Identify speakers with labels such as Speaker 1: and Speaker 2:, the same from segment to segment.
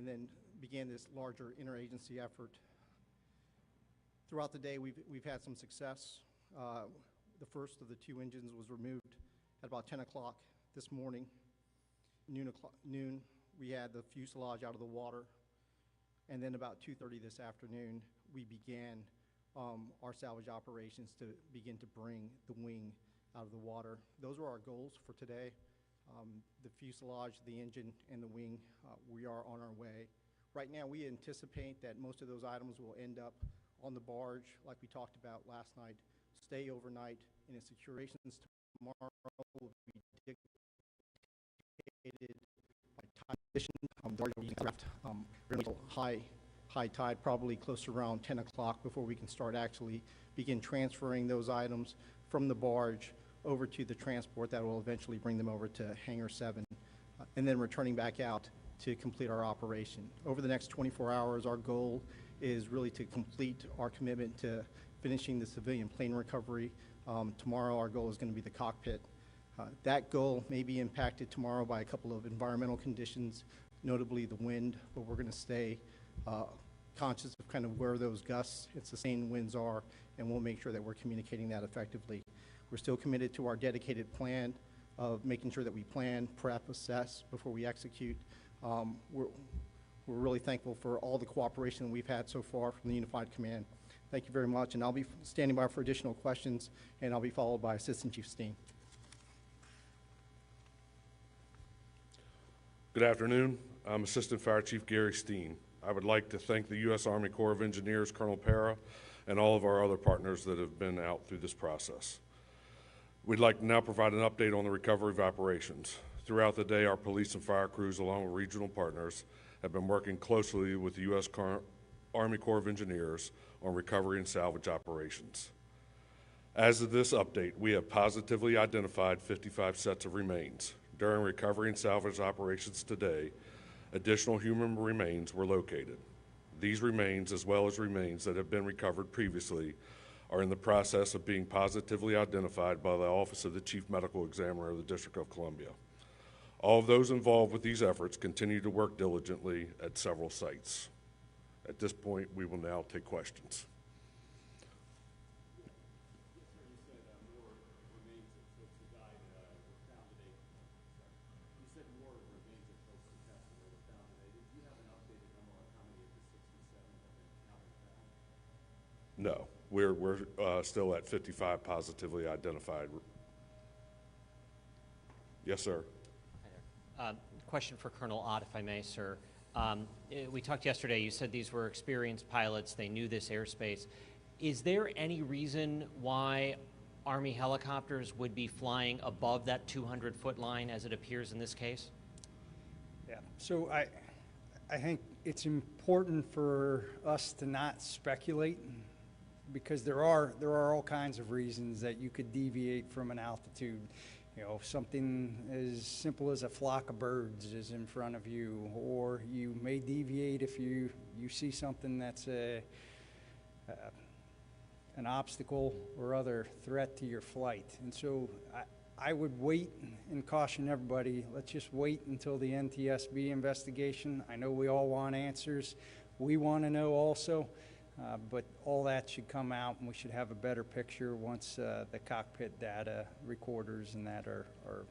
Speaker 1: and then began this larger interagency effort. Throughout the day, we've had some success. The first of the 2 engines was removed at about 10 o'clock this morning. Noon, we had the fuselage out of the water. And then about 2:30 this afternoon, we began our salvage operations to begin to bring the wing out of the water. Those were our goals for today. The fuselage, the engine, and the wing, we are on our way. Right now, we anticipate that most of those items will end up on the barge, like we talked about last night, stay overnight in its securations. Tomorrow will be dictated by tide condition. We're going to high tide, probably close to around 10 o'clock before we can start actually begin transferring those items from the barge over to the transport that will eventually bring them over to Hangar 7, and then returning back out to complete our operation. Over the next 24 hours, our goal is really to complete our commitment to finishing the civilian plane recovery. Tomorrow, our goal is going to be the cockpit. That goal may be impacted tomorrow by a couple of environmental conditions, notably the wind, but we're going to stay conscious of kind of where those gusts and sustained winds are, and we'll make sure that we're communicating that effectively. We're still committed to our dedicated plan of making sure that we plan, prep, assess before we execute. We're really thankful for all the cooperation we've had so far from the Unified Command. Thank you very much, and I'll be standing by for additional questions, and I'll be followed by Assistant Chief Steen.
Speaker 2: Good afternoon. I'm Assistant Fire Chief Gary Steen. I would like to thank the U.S. Army Corps of Engineers, Colonel Para, and all of our other partners that have been out through this process. We'd like to now provide an update on the recovery of operations. Throughout the day, our police and fire crews, along with regional partners, have been working closely with the U.S. Army Corps of Engineers on recovery and salvage operations. As of this update, we have positively identified 55 sets of remains. During recovery and salvage operations today, additional human remains were located. These remains, as well as remains that have been recovered previously, are in the process of being positively identified by the Office of the Chief Medical Examiner of the District of Columbia. All of those involved with these efforts continue to work diligently at several sites. At this point, we will now take questions. No, we're still at 55 positively identified. Yes, sir.
Speaker 3: Hi there. Question for Colonel Ott, if I may, sir. We talked yesterday, you said these were experienced pilots, they knew this airspace. Is there any reason why Army helicopters would be flying above that 200-foot line as it appears in this case?
Speaker 4: Yeah, so I think it's important for us to not speculate, because there are all kinds of reasons that you could deviate from an altitude. You know, something as simple as a flock of birds is in front of you, or you may deviate if you see something that's an obstacle or other threat to your flight. And so I would wait and caution everybody, let's just wait until the NTSB investigation. I know we all want answers. We want to know also. But all that should come out, and we should have a better picture once the cockpit data recorders and that are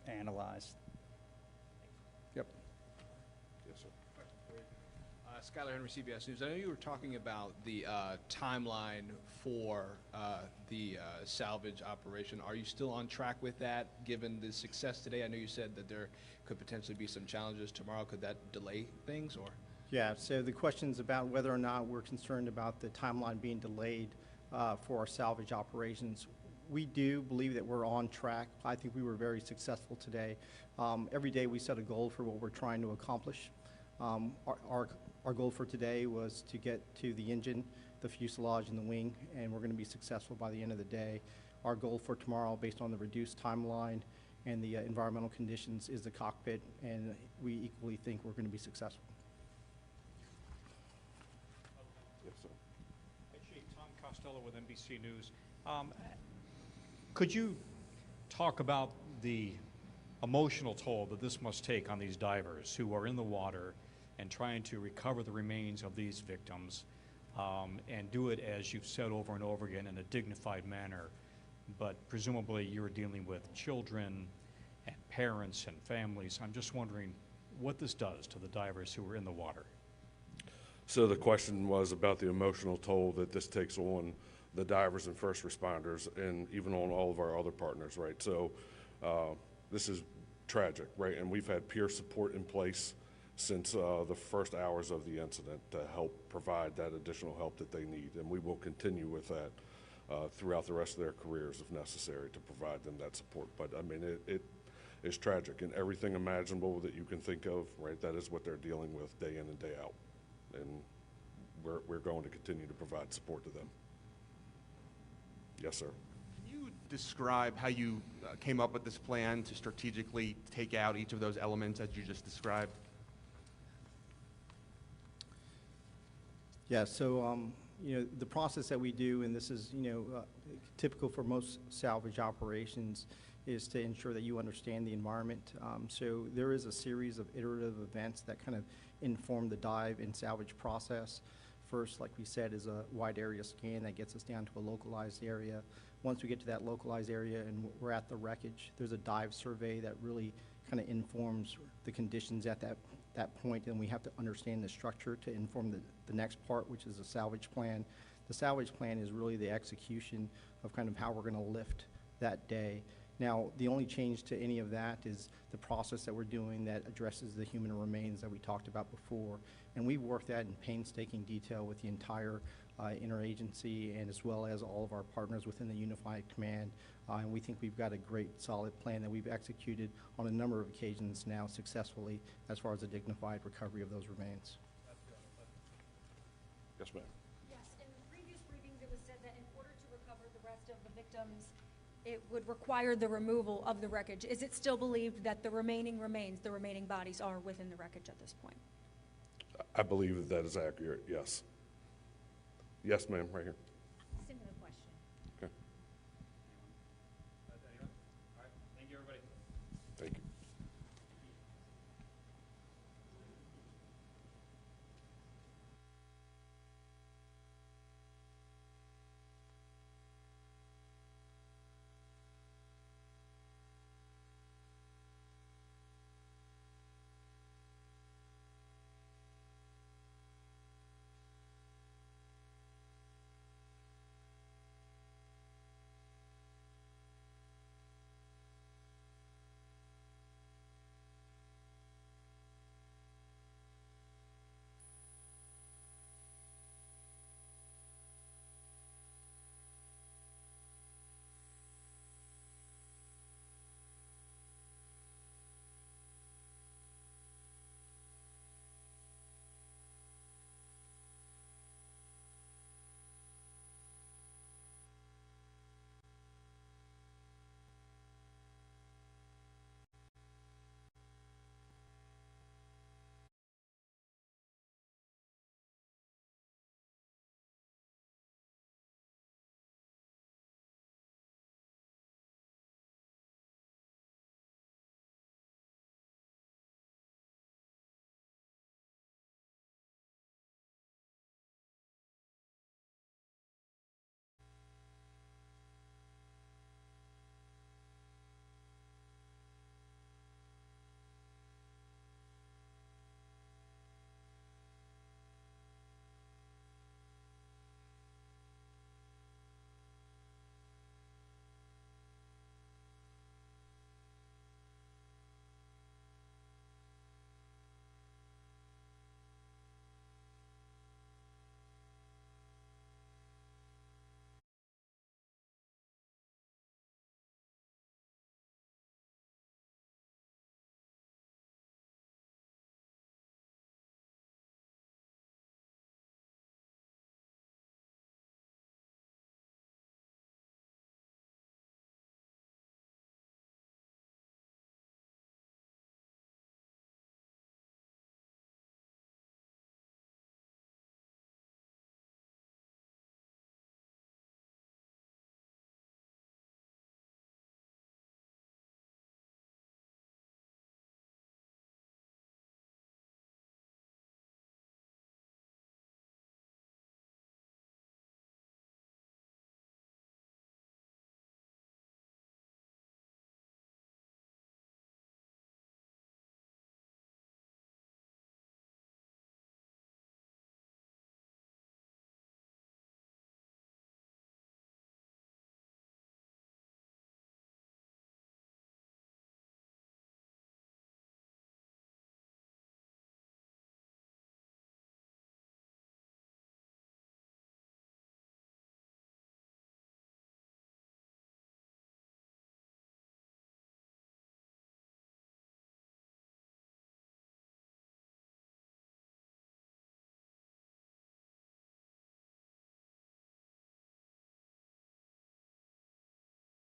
Speaker 4: analyzed. Yep.
Speaker 2: Yes, sir.
Speaker 5: Skylar Henry, CBS News. I know you were talking about the timeline for the salvage operation. Are you still on track with that, given the success today? I know you said that there could potentially be some challenges tomorrow. Could that delay things, or?
Speaker 1: Yeah, so the question's about whether or not we're concerned about the timeline being delayed for our salvage operations. We do believe that we're on track. I think we were very successful today. Every day we set a goal for what we're trying to accomplish. Our goal for today was to get to the engine, the fuselage, and the wing, and we're going to be successful by the end of the day. Our goal for tomorrow, based on the reduced timeline and the environmental conditions, is the cockpit, and we equally think we're going to be successful.
Speaker 2: Yes, sir.
Speaker 6: Hey, Chief, Tom Costello with NBC News. Could you talk about the emotional toll that this must take on these divers who are in the water and trying to recover the remains of these victims, and do it, as you've said over and over again, in a dignified manner. But presumably you're dealing with children and parents and families. I'm just wondering what this does to the divers who are in the water.
Speaker 2: So the question was about the emotional toll that this takes on the divers and first responders, and even on all of our other partners, right? So this is tragic, right? And we've had peer support in place since the first hours of the incident to help provide that additional help that they need. And we will continue with that throughout the rest of their careers if necessary to provide them that support. But I mean, it is tragic, and everything imaginable that you can think of, right? That is what they're dealing with day in and day out. And we're going to continue to provide support to them. Yes, sir.
Speaker 7: Can you describe how you came up with this plan to strategically take out each of those elements as you just described?
Speaker 1: Yeah, so, the process that we do, and this is, typical for most salvage operations, is to ensure that you understand the environment. So there is a series of iterative events that kind of inform the dive and salvage process. First, like we said, is a wide area scan that gets us down to a localized area. Once we get to that localized area and we're at the wreckage, there's a dive survey that really kind of informs the conditions at that point, and we have to understand the structure to inform the next part, which is a salvage plan. The salvage plan is really the execution of kind of how we're going to lift that day. Now, the only change to any of that is the process that we're doing that addresses the human remains that we talked about before. And we've worked that in painstaking detail with the entire interagency and as well as all of our partners within the Unified Command. And we think we've got a great, solid plan that we've executed on a number of occasions now successfully as far as the dignified recovery of those remains.
Speaker 2: Yes, ma'am.
Speaker 8: Yes, in previous briefings, it was said that in order to recover the rest of the victims, it would require the removal of the wreckage. Is it still believed that the remaining remains, the remaining bodies, are within the wreckage at this point?
Speaker 2: I believe that is accurate, yes. Yes, ma'am, right here.